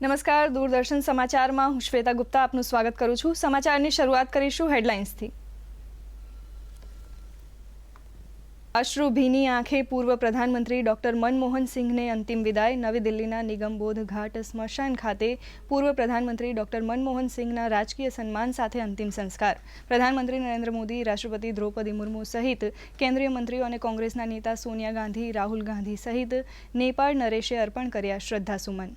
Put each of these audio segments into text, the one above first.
નમસ્કાર, દૂરદર્શન સમાચારમાં હું શ્વેતા ગુપ્તા આપનું સ્વાગત કરું છું। સમાચારની શરૂઆત કરીશું હેડલાઇન્સથી। અશ્રુ ભીની આંખે પૂર્વ પ્રધાનમંત્રી ડોક્ટર મનમોહન સિંહને અંતિમ વિદાય। નવી દિલ્હીના નિગમબોધ ઘાટ સ્મશાન ખાતે પૂર્વ પ્રધાનમંત્રી ડોક્ટર મનમોહન સિંહના રાજકીય સન્માન સાથે અંતિમ સંસ્કાર। પ્રધાનમંત્રી નરેન્દ્ર મોદી, રાષ્ટ્રપતિ દ્રૌપદી મુર્મુ સહિત કેન્દ્રીય મંત્રીઓ અને કોંગ્રેસના નેતા સોનિયા ગાંધી, રાહુલ ગાંધી સહિત નેપાળ નરેશે અર્પણ કર્યા શ્રદ્ધાસુમન।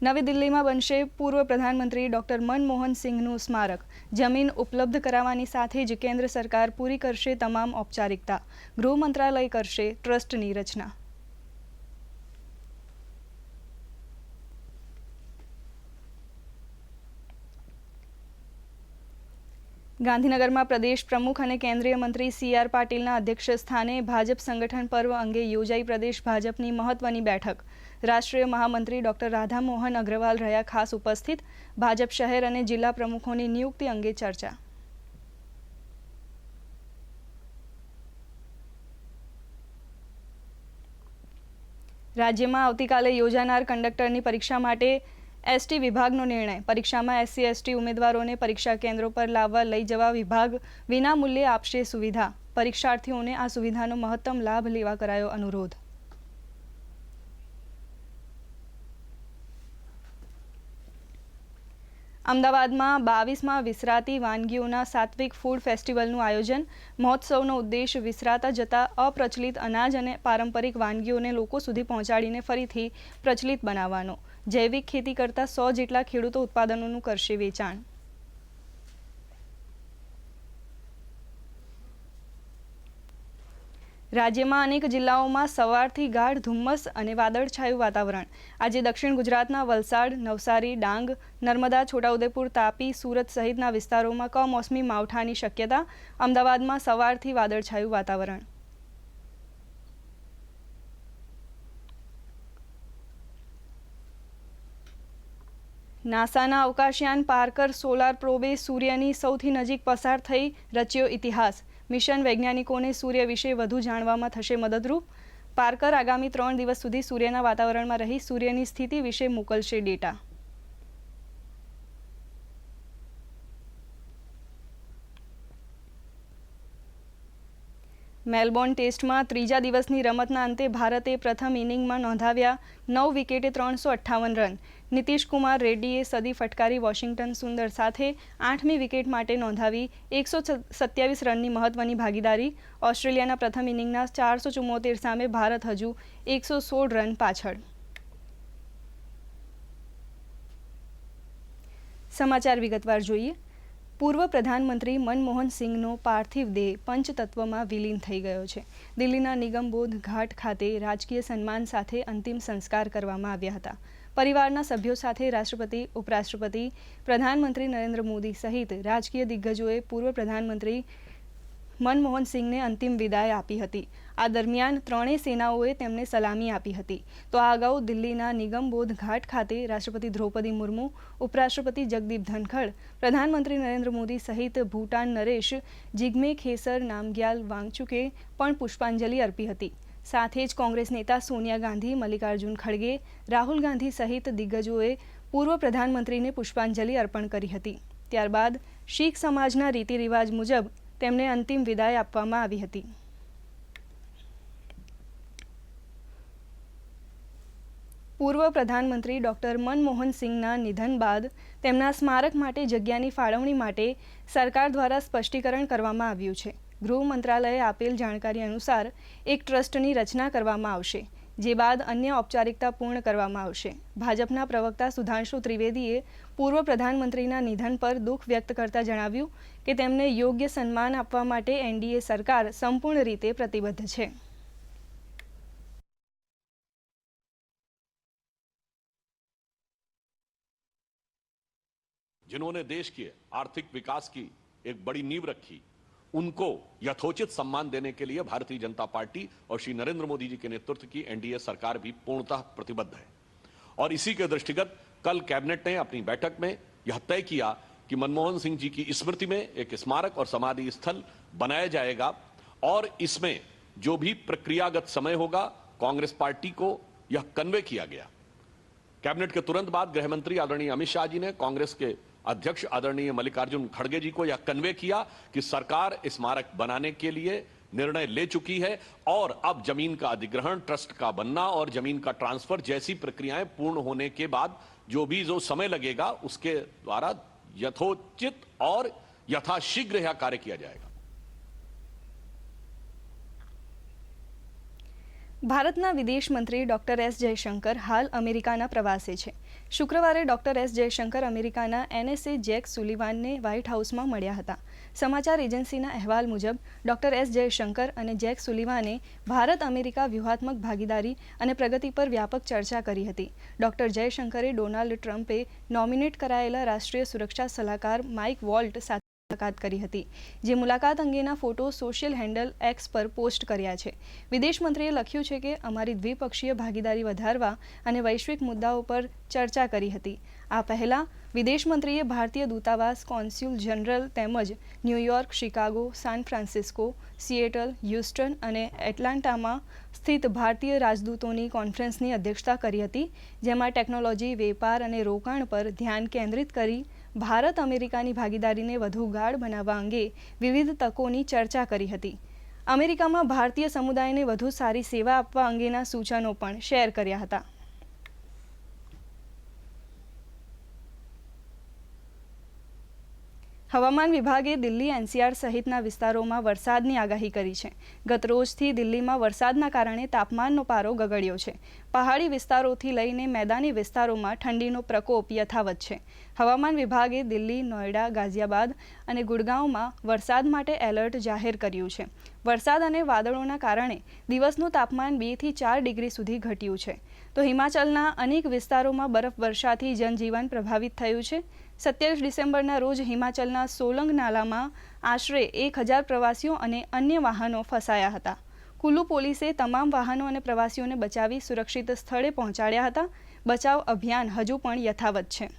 નવી દિલ્હીમાં બનશે પૂર્વ પ્રધાનમંત્રી ડોક્ટર મનમોહન સિંહનું સ્મારક। જમીન ઉપલબ્ધ કરાવવાની સાથે જ કેન્દ્ર સરકાર પૂરી કરશે તમામ ઔપચારિકતા। ગૃહ મંત્રાલય કરશે ટ્રસ્ટની રચના। ગાંધીનગરમાં પ્રદેશ પ્રમુખ અને કેન્દ્રીય મંત્રી CR પાટીલના અધ્યક્ષ સ્થાને ભાજપ સંગઠન પર્વ અંગે યોજાઈ પ્રદેશ ભાજપની મહત્વની બેઠક। રાષ્ટ્રીય મહામંત્રી ડોક્ટર રાધા મોહન અગ્રવાલ રહ્યા ખાસ ઉપસ્થિત। ભાજપ શહેર અને જિલ્લા પ્રમુખોની નિયુક્તિ અંગે ચર્ચા। રાજ્યમાં આવતીકાલે યોજાનાર કંડક્ટરની પરીક્ષા માટે ST વિભાગનો નિર્ણય। પરીક્ષામાં SC/ST ઉમેદવારોને પરીક્ષા કેન્દ્રો પર લાવવા લઈ જવા વિભાગ વિના મૂલ્યે આપશે સુવિધા। પરીક્ષાર્થીઓને આ સુવિધાનો મહત્તમ લાભ લેવા કરાયો અનુરોધ। અમદાવાદમાં 22મા વિસરાતી વાનગીઓના સાત્વિક ફૂડ ફેસ્ટિવલનું આયોજન। મહોત્સવનો ઉદ્દેશ વિસરાતા જતા અપ્રચલિત અનાજ અને પારંપરિક વાનગીઓને લોકો સુધી પહોંચાડીને ફરીથી પ્રચલિત બનાવવાનો। જૈવિક ખેતી કરતા 100 જેટલા ખેડૂતો ઉત્પાદનોનું કરશે વેચાણ। રાજ્યમાં અનેક જિલ્લાઓમાં સવારથી ગાઢ ધુમ્મસ અને વાદળછાયું વાતાવરણ। આજે દક્ષિણ ગુજરાતના વલસાડ, નવસારી, ડાંગ, નર્મદા, છોટાઉદેપુર, તાપી, સુરત સહિતના વિસ્તારોમાં કમોસમી માવઠાની શક્યતા। અમદાવાદમાં સવારથી વાદળછાયું વાતાવરણ। નાસાના અવકાશયાન પાર્કર સોલાર પ્રોબે સૂર્યની સૌથી નજીક પસાર થઈ રચ્યો ઇતિહાસ। મિશન વૈજ્ઞાનિકોને સૂર્ય વિશે વધુ જાણવામાં થશે મદદરૂપ। પાર્કર આગામી 3 દિવસ સુધી સૂર્યના વાતાવરણમાં રહી સૂર્યની સ્થિતિ વિશે મોકલશે ડેટા। મેલબોર્ન ટેસ્ટમાં ત્રીજા દિવસની રમતના અંતે ભારતે પ્રથમ ઇનિંગમાં નોંધાવ્યા 9 વિકેટે 358 રન। નીતિશ કુમાર રેડ્ડીએ સદી ફટકારી વોશિંગ્ટન સુંદર સાથે 8મી વિકેટ માટે નોંધાવી 127 રનની મહત્વની ભાગીદારી। ઓસ્ટ્રેલિયાના પ્રથમ ઇનિંગના 474 સામે ભારત હજુ 116 રન પાછળ। સમાચાર વિગતવાર જોઈએ। પૂર્વ પ્રધાનમંત્રી મનમોહન સિંહનો પાર્થિવ દેહ પંચતત્વમાં વિલીન થઈ ગયો છે। દિલ્હીના નિગમબોધ ઘાટ ખાતે રાજકીય સન્માન સાથે અંતિમ સંસ્કાર કરવામાં આવ્યા હતા। પરિવારના સભ્યો સાથે રાષ્ટ્રપતિ, ઉપરાષ્ટ્રપતિ, પ્રધાનમંત્રી નરેન્દ્ર મોદી સહિત રાજકીય દિગ્ગજોએ પૂર્વ પ્રધાનમંત્રી મનમોહન સિંહને અંતિમ વિદાય આપી હતી। આ દરમિયાન ત્રણેય સેનાઓએ તેમને સલામી આપી હતી। તો આ અગાઉ દિલ્હીના નિગમબોધ ઘાટ ખાતે રાષ્ટ્રપતિ દ્રૌપદી મુર્મુ, ઉપરાષ્ટ્રપતિ જગદીપ ધનખડ, પ્રધાનમંત્રી નરેન્દ્ર મોદી સહિત ભૂટાન નરેશ જિગ્મે ખેસર નામગ્યાલ વાંગચુકે પણ પુષ્પાંજલિ અર્પી હતી। સાથે જ કોંગ્રેસ નેતા સોનિયા ગાંધી, મલ્લિકાર્જુન ખડગે, રાહુલ ગાંધી સહિત દિગ્ગજોએ પૂર્વ પ્રધાનમંત્રીને પુષ્પાંજલિ અર્પણ કરી હતી। ત્યારબાદ શીખ સમાજના રીતિ રિવાજ મુજબ તેમને અંતિમ વિદાય આપવામાં આવી હતી। પૂર્વ પ્રધાનમંત્રી ડોક્ટર મનમોહન સિંહના નિધન બાદ તેમના સ્મારક માટે જગ્યાની ફાળવણી માટે સરકાર દ્વારા સ્પષ્ટીકરણ કરવામાં આવ્યું છે। ગૃહ મંત્રાલયે આપેલ જાણકારી અનુસાર એક ટ્રસ્ટની રચના કરવામાં આવશે, જે બાદ અન્ય ઔપચારિકતા પૂર્ણ કરવામાં આવશે। ભાજપના પ્રવક્તા સુધાંશુ ત્રિવેદીએ પૂર્વ પ્રધાનમંત્રીના નિધન પર દુઃખ વ્યક્ત કરતા જણાવ્યું કે તેમને યોગ્ય સન્માન આપવા માટે NDA સરકાર સંપૂર્ણ રીતે પ્રતિબદ્ધ છે। जिन्होंने देश के आर्थिक विकास की एक बड़ी नींव रखी, उनको यथोचित सम्मान देने के लिए भारतीय जनता पार्टी और श्री नरेंद्र मोदी जी के नेतृत्व की NDA सरकार भी पूर्णतः प्रतिबद्ध है। और इसी के दृष्टिगत कल कैबिनेट ने अपनी बैठक में यह तय किया कि मनमोहन सिंह जी की स्मृति में एक स्मारक और समाधि स्थल बनाया जाएगा और इसमें जो भी प्रक्रियागत समय होगा कांग्रेस पार्टी को यह कन्वे किया गया। कैबिनेट के तुरंत बाद गृह मंत्री आदरणीय अमित शाह जी ने कांग्रेस के अध्यक्ष आदरणीय मल्लिकार्जुन खड़गे जी को यह कन्वे किया कि सरकार स्मारक बनाने के लिए निर्णय ले चुकी है और अब जमीन का अधिग्रहण, ट्रस्ट का बनना और जमीन का ट्रांसफर जैसी प्रक्रियाएं पूर्ण होने के बाद जो समय लगेगा उसके द्वारा यथोचित और यथाशीघ्र यह कार्य किया जाएगा। ભારતના વિદેશ મંત્રી ડોક્ટર એસ જયશંકર હાલ અમેરિકાના પ્રવાસે છે. શુક્રવારે ડોક્ટર એસ જયશંકર અમેરિકાના એનએસએ જેક સુલિવાનને વ્હાઇટ હાઉસમાં મળ્યા હતા. સમાચાર એજન્સીના અહેવાલ મુજબ ડોક્ટર એસ જયશંકર અને જેક સુલિવાને ભારત અમેરિકા વ્યૂહાત્મક ભાગીદારી અને પ્રગતિ પર વ્યાપક ચર્ચા કરી હતી. ડોક્ટર જયશંકરે ડોનાલ્ડ ટ્રમ્પે નોમિનેટ કરાયેલા રાષ્ટ્રીય સુરક્ષા સલાહકાર માઇક વોલ્ટ સાથે મુલાકાત કરી હતી, જે મુલાકાત અંગેના ફોટો સોશિયલ હેન્ડલ એક્સ પર પોસ્ટ કર્યા છે. વિદેશ મંત્રીએ લખ્યું છે કે અમારી દ્વિપક્ષીય ભાગીદારી વધારવા અને વૈશ્વિક મુદ્દાઓ પર ચર્ચા કરી હતી. આ પહેલા વિદેશ મંત્રીએ ભારતીય દૂતાવાસ, કોન્સ્યુલ જનરલ તેમજ New York, Chicago, San Francisco, Seattle, Houston અને એટલાન્ટામાં સ્થિત ભારતીય રાજદૂતોની કોન્ફરન્સની અધ્યક્ષતા કરી હતી, જેમાં ટેકનોલોજી, વેપાર અને રોકાણ પર ધ્યાન કેન્દ્રિત કરી ભારત અમેરિકાની ભાગીદારીને વધુ ગાઢ બનાવવા અંગે વિવિધ તકોની ચર્ચા કરી હતી. અમેરિકામાં ભારતીય સમુદાયને વધુ સારી સેવા આપવા અંગેના સૂચનો પણ શેર કર્યા હતા. હવામાન વિભાગે દિલ્હી, એનસીઆર સહિતના વિસ્તારોમાં વરસાદની આગાહી કરી છે. ગત રોજથી દિલ્હીમાં વરસાદના કારણે તાપમાનનો પારો ગગડ્યો છે. પહાડી વિસ્તારોથી લઈને મેદાની વિસ્તારોમાં ઠંડીનો પ્રકોપ યથાવત છે. હવામાન વિભાગે દિલ્હી, નોઈડા, ગાઝિયાબાદ અને ગુડગાંવમાં વરસાદ માટે એલર્ટ જાહેર કર્યું છે. વરસાદ અને વાદળોના કારણે દિવસનું તાપમાન 2 થી 4 ડિગ્રી સુધી ઘટ્યું છે. તો હિમાચલના અનેક વિસ્તારોમાં બરફવર્ષાથી જનજીવન પ્રભાવિત થયું છે. 27 ડિસેમ્બરના રોજ હિમાચલના સોલંગ નાલામાં આશરે 1000 પ્રવાસીઓ અને અન્ય વાહનો ફસાયા હતા. કુલ્લુ પોલીસે તમામ વાહનો અને પ્રવાસીઓને બચાવી સુરક્ષિત સ્થળે પહોંચાડ્યા હતા. બચાવ અભિયાન હજુ પણ યથાવત છે.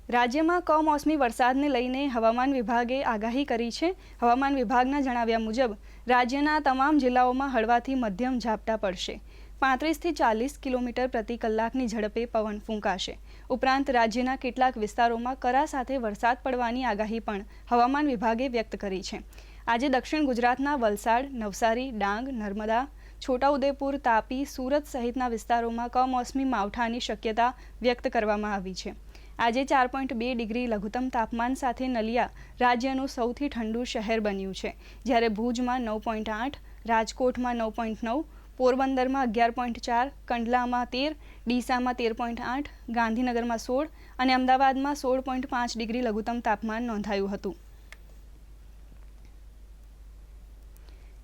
રાજ્યમાં કમોસમી વરસાદને લઈને હવામાન વિભાગે આગાહી કરી છે. હવામાન વિભાગના જણાવ્યા મુજબ રાજ્યના તમામ જિલ્લાઓમાં હળવાથી મધ્યમ ઝાપટા પડશે. 35 થી 40 કિલોમીટર પ્રતિ કલાકની ઝડપે પવન ફૂંકાશે. ઉપરાંત રાજ્યના કેટલાક વિસ્તારોમાં કરા સાથે વરસાદ પડવાની આગાહી પણ હવામાન વિભાગે વ્યક્ત કરી છે. આજે દક્ષિણ ગુજરાતના વલસાડ, નવસારી, ડાંગ, નર્મદા, છોટાઉદેપુર, તાપી, સુરત સહિતના વિસ્તારોમાં કમોસમી માવઠાની શક્યતા વ્યક્ત કરવામાં આવી છે. આજે 4.2 ડિગ્રી લઘુત્તમ તાપમાન સાથે નલિયા રાજ્યનું સૌથી ઠંડુ શહેર બન્યું છે, જ્યારે ભુજમાં 9.8, રાજકોટમાં 9.9, પોરબંદરમાં 11.4, કંડલામાં 13, ડીસામાં 13.8, ગાંધીનગરમાં 16 અને અમદાવાદમાં 16.5 ડિગ્રી લઘુત્તમ તાપમાન નોંધાયું હતું.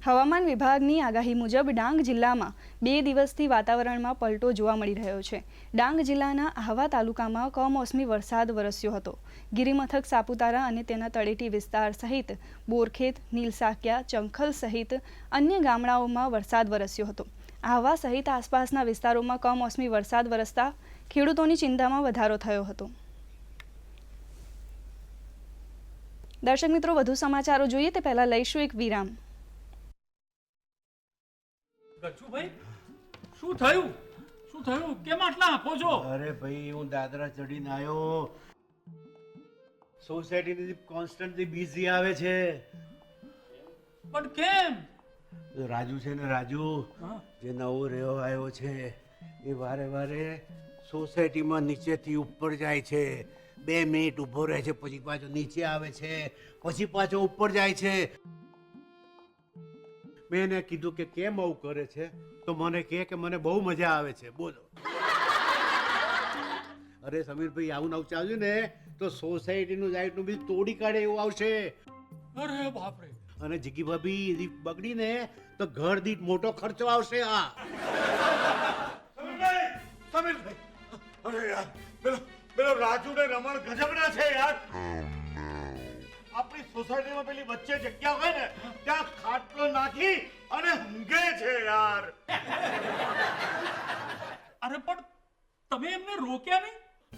હવામાન વિભાગની આગાહી મુજબ ડાંગ જિલ્લામાં 2 દિવસથી વાતાવરણમાં પલટો જોવા મળી રહ્યો છે. ડાંગ જિલ્લાના આહવા તાલુકામાં કમોસમી વરસાદ વરસ્યો હતો. ગિરિમથક સાપુતારા અને તેના તળેટી વિસ્તાર સહિત બોરખેત, નીલસાકિયા, ચંખલ સહિત અન્ય ગામડાઓમાં વરસાદ વરસ્યો હતો. આહવા સહિત આસપાસના વિસ્તારોમાં કમોસમી વરસાદ વરસતા ખેડૂતોની ચિંતામાં વધારો થયો હતો. દર્શક મિત્રો, વધુ સમાચારો જોઈએ તે પહેલા લઈશું એક વિરામ. ગચ્છુભાઈ, શું થયું કેમ આટલા આપો છો? અરે ભાઈ, હું દાદરા ચડીને આવ્યો. સોસાયટીની કોન્સ્ટન્ટલી બિઝી આવે છે. પણ કેમ? રાજુ છે ને, રાજુ જે નવો રહેવા આવ્યો છે એ વારે વારે સોસાયટીમાં નીચેથી ઉપર જાય છે. 2 મિનિટ ઊભો રહે છે, પછી પાછો નીચે આવે છે, પછી પાછો ઉપર જાય છે. મેં એને કીધું કે કેમ આવું કરે છે, તો મને કહે કે મને બહુ મજા આવે છે. બોલો. અરે સમીરભાઈ, આવું નવું ચાલ્યું ને તો સોસાયટીનું લાઇટનું બિલ તોડી કાઢે એવું આવશે. અરે બાપરે. અને જીગી ભાભી બગડી ને તો ઘર દીઠ મોટો ખર્ચો આવશે. આ સમીરભાઈ, અરે યાર, પેલો રાજુ ને રમણ ગજબના છે યાર. આપણી સોસાયટીમાં પેલી વચ્ચે જગ્યા હોય ને ત્યાં ખાટલો નાખી અને ઊંઘે છે યાર. અરે પણ તમે એમને રોક્યા નહીં?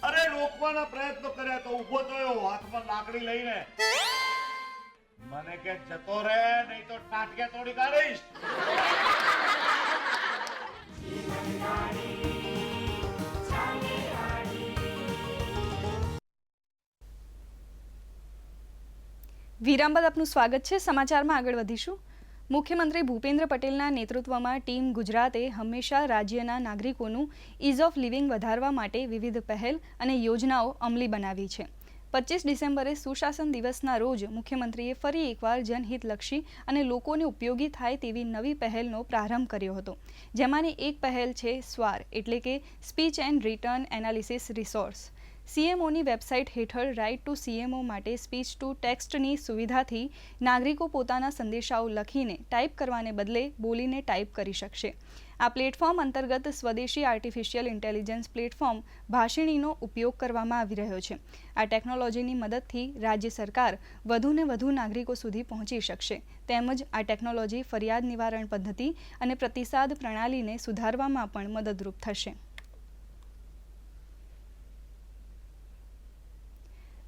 અરે રોકવાના પ્રયત્નો કર્યા તો ઊભો થયો હાથમાં લાકડી લઈને. મને કે જતો રહે, નહીં તો ટાંટિયા તોડી કાઢીશ. વિરામ બાદ આપનું સ્વાગત છે. સમાચારમાં આગળ વધીશું. મુખ્યમંત્રી ભૂપેન્દ્ર પટેલના નેતૃત્વમાં ટીમ ગુજરાતે હંમેશા રાજ્યના નાગરિકોનું ઇઝ ઓફ લિવિંગ વધારવા માટે વિવિધ પહેલ અને યોજનાઓ અમલી બનાવી છે. 25 ડિસેમ્બરે સુશાસન દિવસના રોજ મુખ્યમંત્રીએ ફરી એકવાર જનહિતલક્ષી અને લોકોને ઉપયોગી થાય તેવી નવી પહેલનો પ્રારંભ કર્યો હતો. જેમાંની એક પહેલ છે સ્વાર, એટલે કે speech and return analysis resource. સીએમઓની વેબસાઇટ હેઠળ રાઇટ ટુ સીએમઓ માટે સ્પીચ ટુ ટેક્સ્ટની સુવિધાથી નાગરિકો પોતાના સંદેશાઓ લખીને ટાઈપ કરવાને બદલે બોલીને ટાઈપ કરી શકશે. આ પ્લેટફોર્મ અંતર્ગત સ્વદેશી આર્ટિફિશિયલ ઇન્ટેલિજન્સ પ્લેટફોર્મ ભાષિણીનો ઉપયોગ કરવામાં આવી રહ્યો છે. આ ટેકનોલોજીની મદદથી રાજ્ય સરકાર વધુને વધુ નાગરિકો સુધી પહોંચી શકશે. તેમજ આ ટેકનોલોજી ફરિયાદ નિવારણ પદ્ધતિ અને પ્રતિસાદ પ્રણાલીને સુધારવામાં પણ મદદરૂપ થશે.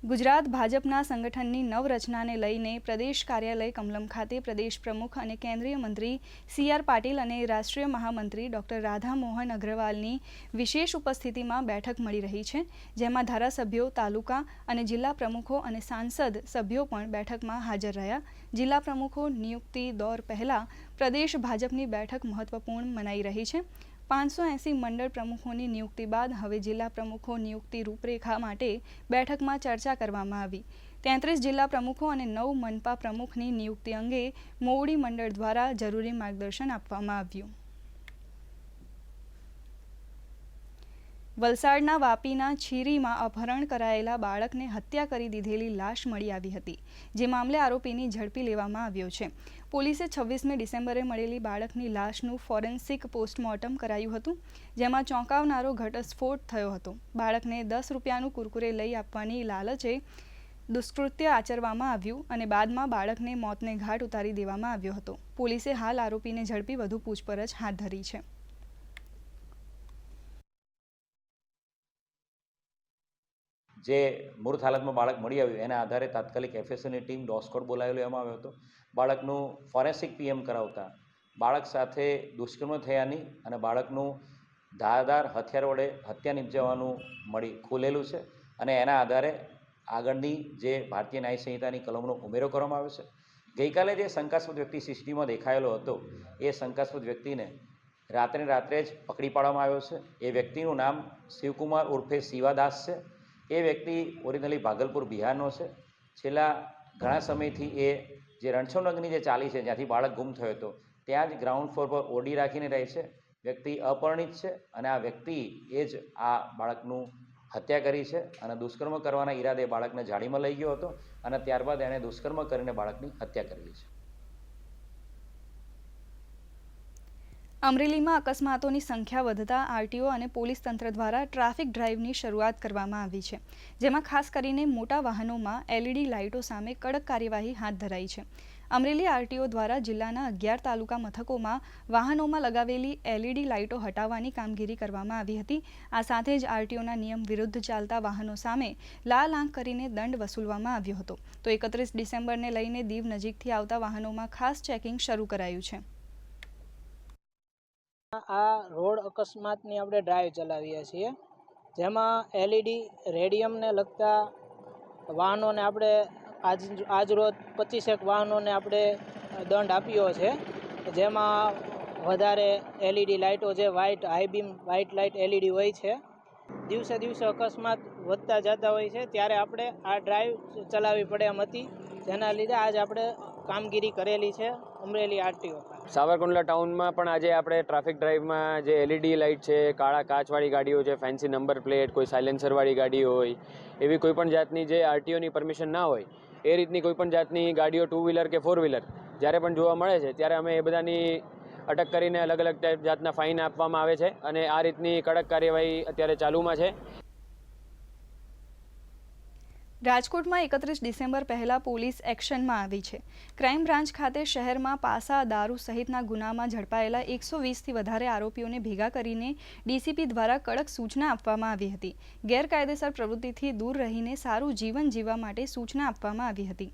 ગુજરાત ભાજપના સંગઠનની નવરચનાને લઈને પ્રદેશ કાર્યાલય કમલમ ખાતે પ્રદેશ પ્રમુખ અને કેન્દ્રીય મંત્રી CR પાટીલ અને રાષ્ટ્રીય મહામંત્રી ડોક્ટર રાધા મોહન અગ્રવાલની વિશેષ ઉપસ્થિતિમાં બેઠક મળી રહી છે. જેમાં ધારાસભ્યો, તાલુકા અને જિલ્લા પ્રમુખો અને સાંસદ સભ્યો પણ બેઠકમાં હાજર રહ્યા. જિલ્લા પ્રમુખો નિયુક્તિ દોર પહેલા પ્રદેશ ભાજપની બેઠક મહત્વપૂર્ણ મનાઈ રહી છે. 580 મંડળ પ્રમુખોની નિયુક્તિ બાદ હવે જિલ્લા પ્રમુખો નિયુક્તિ રૂપરેખા માટે બેઠકમાં ચર્ચા કરવામાં આવી. 33 જિલ્લા પ્રમુખો અને 9 મનપા પ્રમુખની નિયુક્તિ અંગે મોવડી મંડળ દ્વારા જરૂરી માર્ગદર્શન આપવામાં આવ્યું. વલસાડના વાપીના છીરીમાં અપહરણ કરાયેલા બાળકને હત્યા કરી દીધેલી લાશ મળી આવી હતી. જે મામલે આરોપીની ઝડપી લેવામાં આવ્યો છે. પોલીસે 26મી ડિસેમ્બરે મળેલી બાળકની લાશનું ફોરેન્સિક પોસ્ટમોર્ટમ કરાયું હતું. જેમાં ચોંકાવનારો ઘટસ્ફોટ થયો હતો. બાળકને 10 રૂપિયાનું કુરકુરે લઈ આપવાની લાલચે દુષ્કૃત્ય આચરવામાં આવ્યું અને બાદમાં બાળકને મોતને ઘાટ ઉતારી દેવામાં આવ્યો હતો. પોલીસે હાલ આરોપીને ઝડપી વધુ પૂછપરછ હાથ ધરી છે. જે મૃત હાલતમાં બાળક મળી આવ્યું એના આધારે તાત્કાલિક FSOની ટીમ ડોસ્કોડ બોલાવી લેવામાં આવ્યો હતો. બાળકનું ફોરેન્સિક PM કરાવતા બાળક સાથે દુષ્કર્મ થયાની અને બાળકનું ધારદાર હથિયાર વડે હત્યા નિપજાવવાનું ખુલેલું છે અને એના આધારે આગળની જે ભારતીય ન્યાય સંહિતાની કલમનો ઉમેરો કરવામાં આવ્યો છે. ગઈકાલે જે શંકાસ્પદ વ્યક્તિ CCTVમાં દેખાયેલો હતો એ શંકાસ્પદ વ્યક્તિને રાત્રે જ પકડી પાડવામાં આવ્યો છે. એ વ્યક્તિનું નામ શિવકુમાર ઉર્ફે શિવાદાસ છે. એ વ્યક્તિ ઓરિજિનલી ભાગલપુર બિહારનો છે. છેલ્લા ઘણા સમયથી એ જે રણછોડનગરની જે ચાલી છે જ્યાંથી બાળક ગુમ થયો હતો ત્યાં જ ગ્રાઉન્ડ ફ્લોર પર ઓડી રાખીને રહે છે. વ્યક્તિ અપરિણિત છે અને આ વ્યક્તિ એ જ આ બાળકનું હત્યા કરી છે અને દુષ્કર્મ કરવાના ઈરાદે બાળકને જાળીમાં લઈ ગયો હતો અને ત્યારબાદ એણે દુષ્કર્મ કરીને બાળકની હત્યા કરેલી છે. અમરેલીમાં અકસ્માતોની સંખ્યા વધતા RTO અને પોલીસ તંત્ર દ્વારા ટ્રાફિક ડ્રાઈવની શરૂઆત કરવામાં આવી છે. જેમાં ખાસ કરીને મોટા વાહનોમાં LED લાઇટો સામે કડક કાર્યવાહી હાથ ધરાઈ છે. અમરેલી RTO દ્વારા જિલ્લાના 11 તાલુકા મથકોમાં વાહનોમાં લગાવેલી LED લાઇટો હટાવવાની કામગીરી કરવામાં આવી હતી. આ સાથે જ RTOના નિયમ વિરુદ્ધ ચાલતા વાહનો સામે લાલ આંખ કરીને દંડ વસૂલવામાં આવ્યો હતો. તો 31 ડિસેમ્બરને લઈને દીવ નજીકથી આવતા વાહનોમાં ખાસ ચેકિંગ શરૂ કરાયું છે. આ રોડ અકસ્માતની આપણે ડ્રાઈવ ચલાવીએ છીએ, જેમાં LED રેડિયમને લગતા વાહનોને આપણે આજ રોજ 25 વાહનોને આપણે દંડ આપ્યો છે. જેમાં વધારે LED લાઇટો જે high beam white light LED હોય છે. દિવસે અકસ્માત વધતા જતા હોય છે, ત્યારે આપણે આ ડ્રાઈવ ચલાવવી પડે એમ હતી. જેના લીધે આજ આપણે કામગીરી કરેલી છે અમરેલી RTO. સાવરકુંડલા ટાઉનમાં પણ આજે આપણે ટ્રાફિક ડ્રાઈવમાં જે LED લાઇટ છે, કાળા કાચવાળી ગાડીઓ છે, ફેન્સી નંબર પ્લેટ, કોઈ સાયલેન્સરવાળી ગાડી હોય, એવી કોઈ પણ જાતની જે RTOની પરમિશન ના હોય એ રીતની કોઈ પણ જાતની ગાડીઓ 2 વ્હીલર કે 4 વ્હીલર જ્યારે પણ જોવા મળે છે ત્યારે અમે એ બધાની અટક કરીને અલગ અલગ જાતના ફાઇન આપવામાં આવે છે અને આ રીતની કડક કાર્યવાહી અત્યારે ચાલુમાં છે. રાજકોટમાં 31 ડિસેમ્બર પહેલા પોલીસ એક્શનમાં આવી છે. ક્રાઇમ બ્રાન્ચ ખાતે શહેરમાં પાસા, દારૂ સહિતના ગુનામાં ઝડપાયેલા 120થી વધારે આરોપીઓને ભેગા કરીને DCP દ્વારા કડક સૂચના આપવામાં આવી હતી. ગેરકાયદેસર પ્રવૃત્તિથી દૂર રહીને સારું જીવન જીવવા માટે સૂચના આપવામાં આવી હતી.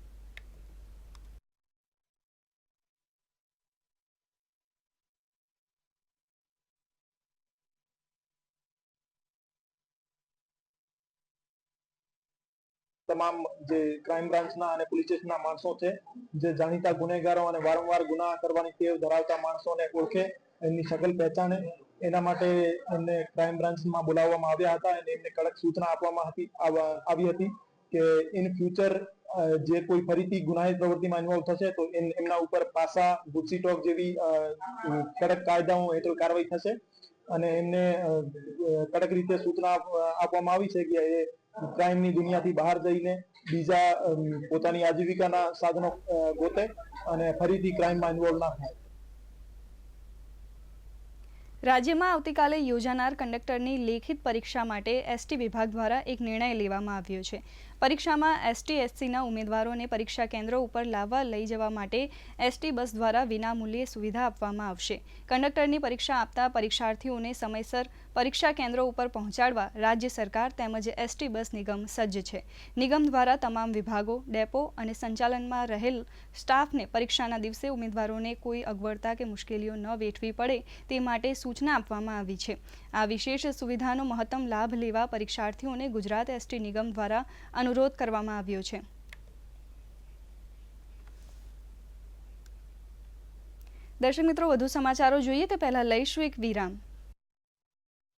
તમામ જે ક્રાઇમ બ્રાન્ચના અને પોલીસ સ્ટેશનના માણસો છે, જે જાણીતા ગુનેગારો અને વારંવાર ગુના કરવાની ટેવ ધરાવતા માણસોને ઓળખે, એમની શકલ પહેચાને, એના માટે એમને ક્રાઇમ બ્રાન્ચમાં બોલાવવામાં આવ્યા હતા અને એમને કડક સૂચના આપવામાં આવી હતી કે ઇન ફ્યુચર જે કોઈ ફરીથી ગુનાહિત પ્રવૃત્તિમાં ઇન્વોલ્વ થશે તો એમના ઉપર પાસા, ગુસ્સી ટોક જેવી કડક કાયદાઓ હેઠળ કાર્યવાહી થશે. અને એમને કડક રીતે સૂચના આપવામાં આવી છે કે એ ક્રાઇમની દુનિયાથી બહાર જઈને બીજા પોતાની આજીવિકાના સાધનો ગોતે અને ફરીથી ક્રાઇમમાં ઇન્વોલ્વ ના થાય. રાજ્યમાં આવતીકાલે યોજાનાર કંડક્ટરની લેખિત પરીક્ષા માટે એસટી વિભાગ દ્વારા એક નિર્ણય લેવામાં આવ્યો છે. પરીક્ષામાં ST/SCના ઉમેદવારોને પરીક્ષા કેન્દ્રો ઉપર લાવવા લઈ જવા માટે એસટી બસ દ્વારા વિનામૂલ્યે સુવિધા આપવામાં આવશે. કંડક્ટરની પરીક્ષા આપતા પરીક્ષાર્થીઓને સમયસર પરીક્ષા કેન્દ્રો ઉપર પહોંચાડવા રાજ્ય સરકાર તેમજ એસટી બસ નિગમ સજ્જ છે. નિગમ દ્વારા તમામ વિભાગો, ડેપો અને સંચાલનમાં રહેલ સ્ટાફને પરીક્ષાના દિવસે ઉમેદવારોને કોઈ અગવડતા કે મુશ્કેલીઓ ન વેઠવી પડે તે માટે સૂચના આપવામાં આવી છે. આ વિશેષ સુવિધાનો મહત્તમ લાભ લેવા પરીક્ષાર્થીઓને ગુજરાત એસટી નિગમ દ્વારા અનુરોધ કરવામાં આવ્યો છે. દર્શક મિત્રો, વધુ સમાચારો જોઈએ તે પહેલા લઈશું એક વિરામ.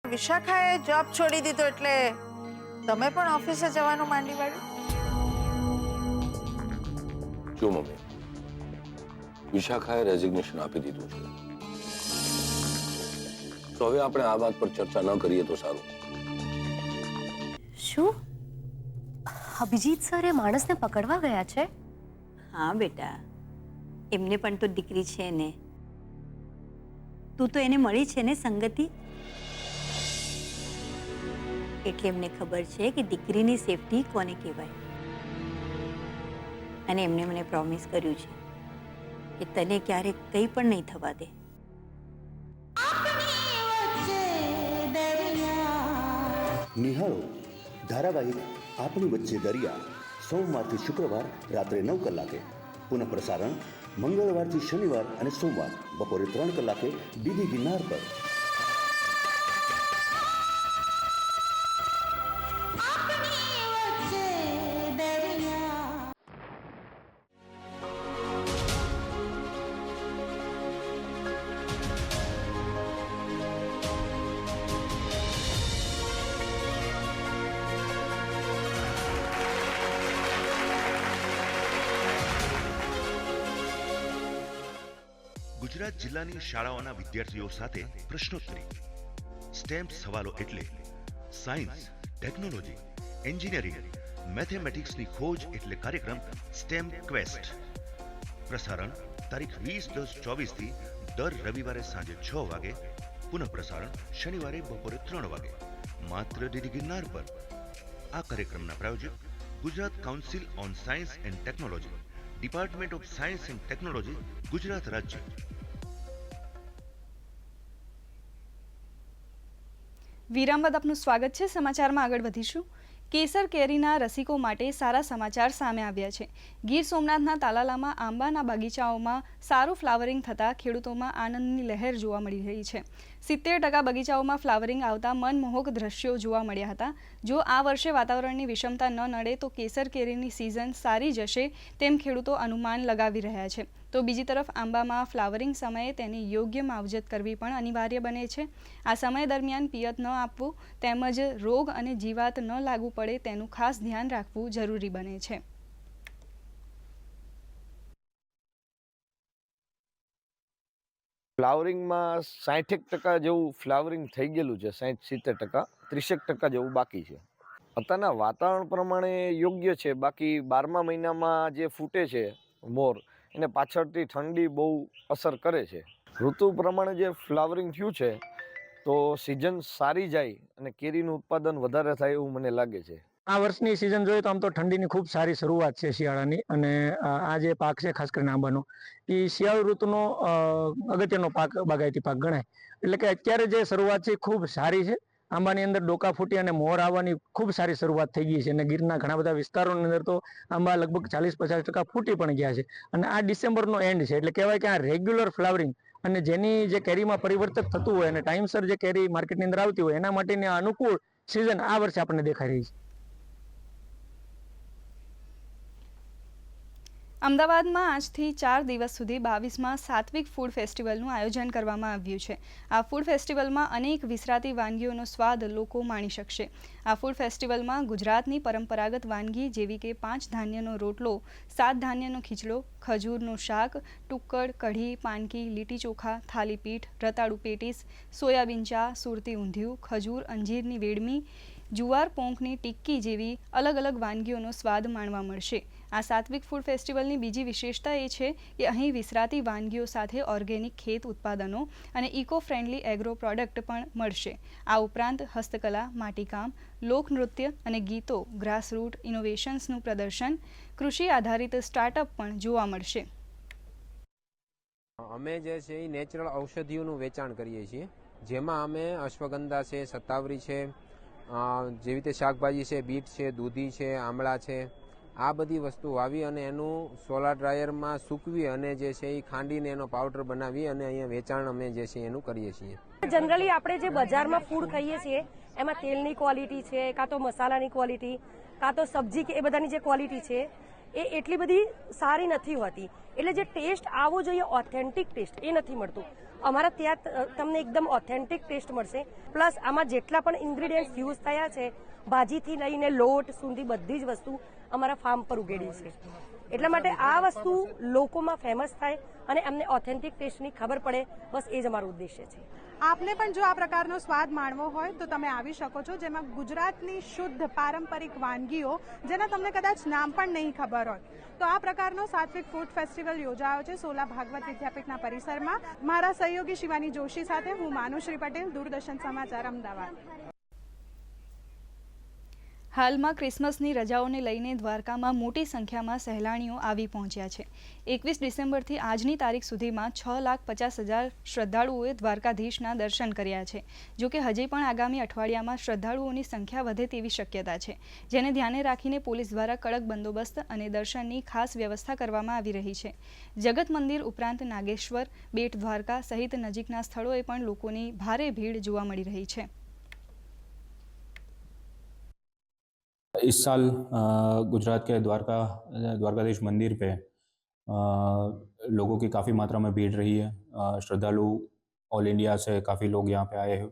વિશાખાએ જોબ છોડી દીધો એટલે તમે પણ ઓફિસે જવાનું માંડી વાળ્યું? જો મમ્મી, વિશાખાએ રેઝિગ્નેશન આપી દીધું છે, તો હવે આપણે આ વાત પર ચર્ચા ન કરીએ તો સારું. શું અભિજીત સર એ માણસને પકડવા ગયા છે? હા બેટા, એમને પણ તો દીકરી છે ને. તું તો એને મળી છે ને સંગતિ, એટલે એમને ખબર છે કે દીકરીની સેફટી કોને કહેવાય. અને એમને મને પ્રોમિસ કર્યું છે કે તને ક્યારેક કંઈ પણ નહીં થવા દે. નિહાળો ધારાવાહિક આપણી વચ્ચે દરિયા સોમવારથી શુક્રવાર રાત્રે 9 કલાકે, પુનઃ પ્રસારણ મંગળવારથી શનિવાર અને સોમવાર બપોરે 3 કલાકે ડીડી ગિરનાર પર. ગુજરાત જિલ્લાની શાળાઓના વિદ્યાર્થીઓ સાથે પ્રશ્નોત્તરી. સ્ટેમ્પ સવાલો એટલે સાયન્સ, ટેકનોલોજી, એન્જિનિયરિંગ, મેથેમેટિક્સની ખોજ એટલે કાર્યક્રમ સ્ટેમ ક્વેસ્ટ. પ્રસારણ તારીખ 20/10/24 થી દર રવિવારે સાંજે 6 વાગે, પુનઃ પ્રસારણ શનિવારે બપોરે 3 વાગે, માત્ર ડીડી ગિરનાર પર. આ કાર્યક્રમના પ્રાયોજક Gujarat council on science and technology, department of science and technology, Gujarat રાજ્ય. વિરામ બાદ આપનું સ્વાગત છે. સમાચારમાં આગળ વધીશું. કેસર કેરીના રસિકો માટે સારા સમાચાર સામે આવ્યા છે. ગીર સોમનાથના તાલાલામાં આંબાના બગીચાઓમાં સારું ફ્લાવરિંગ થતાં ખેડૂતોમાં આનંદની લહેર જોવા મળી રહી છે. 70% બગીચાઓમાં ફ્લાવરિંગ આવતા મનમોહક દ્રશ્યો જોવા મળ્યા હતા. જો આ વર્ષે વાતાવરણની વિષમતા ન નડે તો કેસર કેરીની સિઝન સારી જશે તેમ ખેડૂતો અનુમાન લગાવી રહ્યા છે. તો બીજી તરફ આંબામાં ફ્લાવરિંગ સમયે તેની યોગ્ય માવજત કરવી પણ અનિવાર્ય બને છે. આ સમય દરમિયાન પિયત ન આપવું તેમજ રોગ અને જીવાત ન લાગુ પડે તેનું ખાસ ધ્યાન રાખવું જરૂરી બને છે. ફ્લાવરિંગમાં 60% જેવું ફ્લાવરિંગ થઈ ગયેલું છે, 60-70%, 30% જેવું બાકી છે. અત્યારના વાતાવરણ પ્રમાણે યોગ્ય છે. બાકી 12મા મહિનામાં જે ફૂટે છે મોર, એને પાછળથી ઠંડી બહુ અસર કરે છે. ઋતુ પ્રમાણે જે ફ્લાવરિંગ થયું છે તો સિઝન સારી જાય અને કેરીનું ઉત્પાદન વધારે થાય એવું મને લાગે છે. આ વર્ષની સિઝન જોઈએ તો આમ તો ઠંડીની ખૂબ સારી શરૂઆત છે શિયાળાની. અને આ જે પાક છે ખાસ કરીને આંબાનો, એ શિયાળુ ઋતુનો અગત્યનો પાક, બાગાયતી પાક ગણાય. એટલે કે અત્યારે જે શરૂઆત છે ખૂબ સારી છે. આંબાની અંદર ડોકા ફૂટી અને મોર આવવાની ખૂબ સારી શરૂઆત થઈ ગઈ છે. અને ગીરના ઘણા બધા વિસ્તારોની અંદર તો આંબા લગભગ 40-50% ફૂટી પણ ગયા છે. અને આ ડિસેમ્બરનો એન્ડ છે એટલે કહેવાય કે આ રેગ્યુલર ફ્લાવરિંગ અને જેની જે કેરીમાં પરિવર્તન થતું હોય અને ટાઈમસર જે કેરી માર્કેટની અંદર આવતી હોય એના માટેની અનુકૂળ સિઝન આ વર્ષે આપણને દેખાઈ રહી છે. અમદાવાદમાં આજથી 4 દિવસ સુધી 22માં સાત્વિક ફૂડ ફેસ્ટિવલનું આયોજન કરવામાં આવ્યું છે. આ ફૂડ ફેસ્ટિવલમાં અનેક વિસરાતી વાનગીઓનો સ્વાદ લોકો માણી શકશે. આ ફૂડ ફેસ્ટિવલમાં ગુજરાતની પરંપરાગત વાનગી જેવી કે 5 ધાન્યનો રોટલો, 7 ધાન્યનો ખીચડો, ખજૂરનું શાક, ટુક્કડ, કઢી, પાનકી, લીટી ચોખા, થાલીપીઠ, રતાળુ પેટીસ, સોયાબીન ચા, સુરતી ઊંધિયું, ખજૂર અંજીરની વેડમી, જુવાર પોંકની ટિક્કી જેવી અલગ અલગ વાનગીઓનો સ્વાદ માણવા મળશે. આ સાત્વિક ફૂડ ફેસ્ટિવલની બીજી વિશેષતા એ છે કે અહીં વિસરાતી વાનગીઓ સાથે ઓર્ગેનિક ખેત ઉત્પાદનો અને ઇકો ફ્રેન્ડલી એગ્રો પ્રોડક્ટ પણ મળશે. આ ઉપરાંત હસ્તકલા, માટીકામ, લોકનૃત્ય અને ગીતો, ગ્રાસરૂટ ઇનોવેશન્સનું પ્રદર્શન, કૃષિ આધારિત સ્ટાર્ટઅપ પણ જોવા મળશે. અમે જે છે એ નેચરલ ઔષધિઓનું વેચાણ કરીએ છીએ, જેમાં અમે અશ્વગંધા છે, સતાવરી છે, જેવી રીતે શાકભાજી છે, બીટ છે, દૂધી છે, આમળા છે, આ બધી વસ્તુ વાવી અને એનું સોલાર ડ્રાયરમાં સૂકવી અને જે છે એ ખાંડીને એનો પાવડર બનાવી અને અહીંયા વેચાણ અમે જે છે એનું કરીએ છીએ. જનરલી આપણે જે બજારમાં ફૂડ ખાઈએ છીએ એમાં તેલની ક્વોલિટી છે, કાં તો મસાલાની ક્વોલિટી, કાં તો સબ્જી કે એ બધાની જે ક્વોલિટી છે એ એટલી બધી સારી નથી હોતી. એટલે જે ટેસ્ટ આવવો જોઈએ ઓથેન્ટિક ટેસ્ટ એ નથી મળતું. અમારા ત્યાં તમને એકદમ ઓથેન્ટિક ટેસ્ટ મળશે. પ્લસ આમાં જેટલા પણ ઇન્ગ્રીડિયન્ટ્સ યુઝ થયા છે, ભાજીથી લઈને લોટ સુધી બધી જ વસ્તુ અમારા ફાર્મ પર ઉગેડી છે. એટલા માટે આ વસ્તુ લોકોમાં ફેમસ થાય અને અમને ઓથેન્ટિક ટેસ્ટની ખબર પડે, બસ એ જ અમારો ઉદ્દેશ્ય છે. આપને પણ જો આ પ્રકારનો સ્વાદ માણવો હોય તો તમે આવી શકો છો, જેમાં ગુજરાતની શુદ્ધ પારંપરિક વાનગીઓ જેના તમને કદાચ નામ પણ નહીં ખબર હોય. તો આ પ્રકારનો સાત્વિક ફૂડ ફેસ્ટિવલ યોજાયો છે સોલા ભાગવત વિદ્યાપીઠના પરિસરમાં. મારા સહયોગી શિવાની જોશી સાથે હું માનુશ્રી પટેલ, દૂરદર્શન સમાચાર, અમદાવાદ. હાલમાં ક્રિસમસની રજાઓને લઈને દ્વારકામાં મોટી સંખ્યામાં સહેલાણીઓ આવી પહોંચ્યા છે. 21 ડિસેમ્બરથી આજની તારીખ સુધીમાં 6,50,000 શ્રદ્ધાળુઓએ દ્વારકાધીશના દર્શન કર્યા છે. જોકે હજી પણ આગામી અઠવાડિયામાં શ્રદ્ધાળુઓની સંખ્યા વધે તેવી શક્યતા છે, જેને ધ્યાને રાખીને પોલીસ દ્વારા કડક બંદોબસ્ત અને દર્શનની ખાસ વ્યવસ્થા કરવામાં આવી રહી છે. જગત મંદિર ઉપરાંત નાગેશ્વર, બેટ દ્વારકા સહિત નજીકના સ્થળોએ પણ લોકોની ભારે ભીડ જોવા મળી રહી છે. इस साल गुजरात के द्वारकाधीश मंदिर पे लोगों की काफ़ी मात्रा में भीड़ रही है. श्रद्धालु ऑल इंडिया से काफ़ी लोग यहाँ पे आए हैं.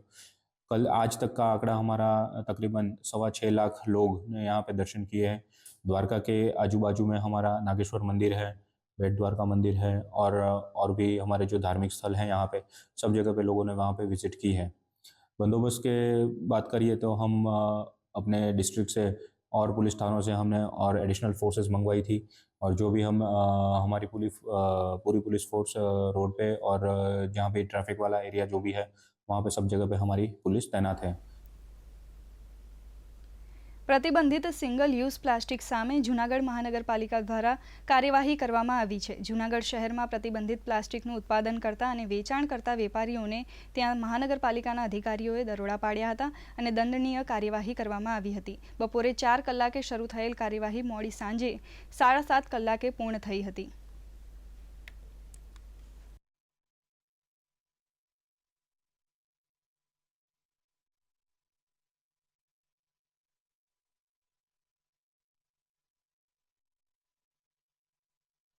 कल आज तक का आंकड़ा हमारा तकरीबन 6.25 लाख लोग ने यहाँ पे दर्शन किए हैं. द्वारका के आजू बाजू में हमारा नागेश्वर मंदिर है, बेट द्वारका मंदिर है और भी हमारे जो धार्मिक स्थल हैं यहाँ पे सब जगह पे लोगों ने वहाँ पे विजिट की है. बंदोबस्त के बात करिए तो हम अपने डिस्ट्रिक्ट से और पुलिस थानों से हमने और एडिशनल फोर्सेस मंगवाई थी और जो भी हम हमारी पूरी पुलिस फोर्स रोड पे और जहाँ पे ट्रैफिक वाला एरिया जो भी है वहाँ पे सब जगह पे हमारी पुलिस तैनात है. પ્રતિબંધિત સિંગલ યુઝ પ્લાસ્ટિક સામે જૂનાગઢ મહાનગરપાલિકા દ્વારા કાર્યવાહી કરવામાં આવી છે. જૂનાગઢ શહેરમાં પ્રતિબંધિત પ્લાસ્ટિકનું ઉત્પાદન કરતા અને વેચાણ કરતા વેપારીઓને ત્યાં મહાનગરપાલિકાના અધિકારીઓએ દરોડા પાડ્યા હતા અને દંડનીય કાર્યવાહી કરવામાં આવી હતી. બપોરે 4 કલાકે શરૂ થયેલ કાર્યવાહી મોડી સાંજે 7:30 કલાકે પૂર્ણ થઈ હતી.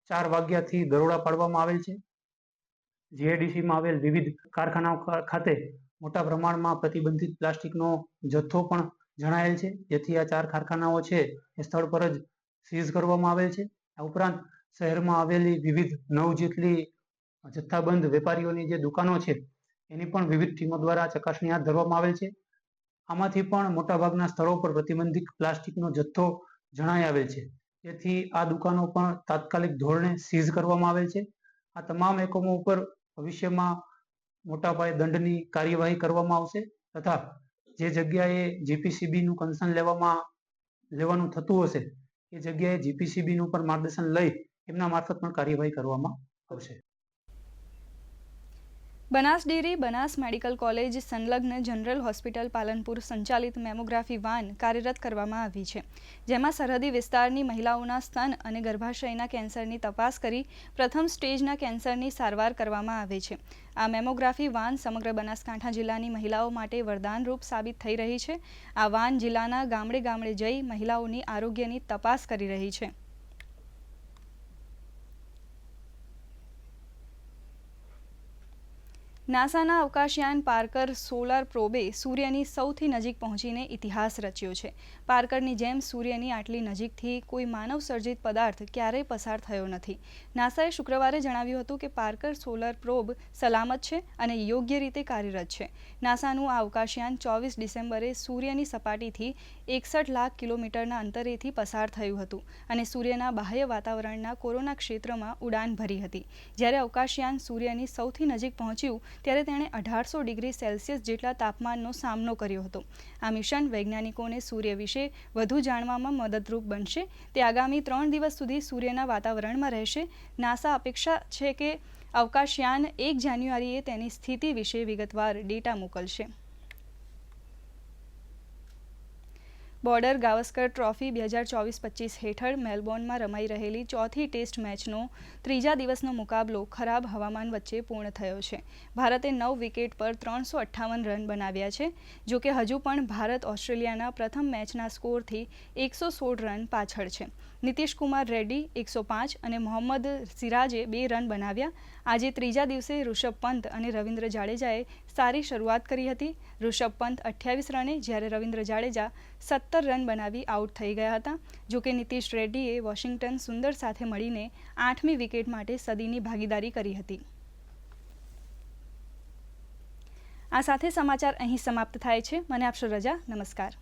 ચાર વાગ્યાથી દરોડા પાડવામાં આવેલ છે. જીઆઈડીસીમાં આવેલ વિવિધ કારખાનાઓ ખાતે મોટા પ્રમાણમાં પ્રતિબંધિત પ્લાસ્ટિકનો જથ્થો પણ જણાયેલ છે, જેથી આ 4 કારખાનાઓ છે એ સ્થળ પર જ સીઝ કરવામાં આવેલ છે. આ ઉપરાંત શહેરમાં આવેલી વિવિધ 9 જેટલી જથ્થાબંધ વેપારીઓની જે દુકાનો છે એની પણ વિવિધ ટીમો દ્વારા ચકાસણી હાથ ધરવામાં આવેલ છે. આમાંથી પણ મોટાભાગના સ્થળો પર પ્રતિબંધિત પ્લાસ્ટિકનો જથ્થો જણાઈ આવેલ છે, જેથી આ દુકાનો પણ તાત્કાલિક ધોરણે સીઝ કરવામાં આવેલ છે. આ તમામ એકમો ઉપર ભવિષ્યમાં મોટા પાયે દંડની કાર્યવાહી કરવામાં આવશે તથા જે જગ્યાએ જીપીસીબીનું કન્સર્ન લેવાનું થતું હશે એ જગ્યાએ જીપીસીબીનું પણ માર્ગદર્શન લઈ એમના મારફત પણ કાર્યવાહી કરવામાં આવશે. Banas dairy, Banas medical college સંલગ્ન જનરલ હોસ્પિટલ પાલનપુર સંચાલિત મેમોગ્રાફી વાન કાર્યરત કરવામાં આવી છે, જેમાં સરહદી વિસ્તારની મહિલાઓના સ્તન અને ગર્ભાશયના કેન્સરની તપાસ કરી પ્રથમ સ્ટેજના કેન્સરની સારવાર કરવામાં આવે છે. આ મેમોગ્રાફી વાન સમગ્ર બનાસકાંઠા જિલ્લાની મહિલાઓ માટે વરદાનરૂપ સાબિત થઈ રહી છે. આ વાન જિલ્લાના ગામડે ગામડે જઈ મહિલાઓની આરોગ્યની તપાસ કરી રહી છે. નાસાના અવકાશયાન પાર્કર સોલાર પ્રોબે સૂર્યની સૌથી નજીક પહોંચીને ઇતિહાસ રચ્યો છે. પાર્કરની જેમ સૂર્યની આટલી નજીકથી કોઈ માનવ સર્જિત પદાર્થ ક્યારેય પસાર થયો નથી. નાસાએ શુક્રવારે જણાવ્યું હતું કે પાર્કર સોલાર પ્રોબ સલામત છે અને યોગ્ય રીતે કાર્યરત છે. નાસાનું આ અવકાશયાન 24 ડિસેમ્બરે સૂર્યની સપાટીથી 61 લાખ કિલોમીટરના અંતરેથી પસાર થયું હતું અને સૂર્યના બાહ્ય વાતાવરણના કોરોના ક્ષેત્રમાં ઉડાન ભરી હતી. જ્યારે અવકાશયાન સૂર્યની સૌથી નજીક પહોંચ્યું ત્યારે તેણે 1800 ડિગ્રી સેલ્સિયસ જેટલા તાપમાનનો સામનો કર્યો હતો. આ મિશન વૈજ્ઞાનિકોને સૂર્ય વિશે વધુ જાણવામાં મદદરૂપ બનશે. તે આગામી 3 દિવસ સુધી સૂર્યના વાતાવરણમાં રહેશે. નાસા અપેક્ષા છે કે અવકાશયાન 1 જાન્યુઆરીએ તેની સ્થિતિ વિશે વિગતવાર ડેટા મોકલશે. બોર્ડર ગાવસ્કર ટ્રોફી 2024-25 હેઠળ મેલબોર્નમાં રમાઈ રહેલી ચોથી ટેસ્ટ મેચનો ત્રીજા દિવસનો મુકાબલો ખરાબ હવામાન વચ્ચે પૂર્ણ થયો છે. ભારતે 9 વિકેટ પર 358 રન બનાવ્યા છે. જોકે હજુ પણ ભારત ઓસ્ટ્રેલિયાના પ્રથમ મેચના સ્કોરથી 116 રન પાછળ છે. નીતિશ કુમાર રેડ્ડી 105 અને મોહમ્મદ સિરાજે 2 રન બનાવ્યા. આજે ત્રીજા દિવસે ઋષભ પંત અને રવિન્દ્ર જાડેજાએ સારી શરૂઆત કરી હતી. ઋષભ પંત 28 રને જ્યારે રવિન્દ્ર જાડેજા 17 રન બનાવી આઉટ થઈ ગયા હતા. જોકે નીતિશ રેડ્ડીએ વોશિંગ્ટન સુંદર સાથે મળીને 8મી વિકેટ માટે સદીની ભાગીદારી કરી હતી. આ સાથે સમાચાર અહીં સમાપ્ત થાય છે. મને આપશો રજા. નમસ્કાર.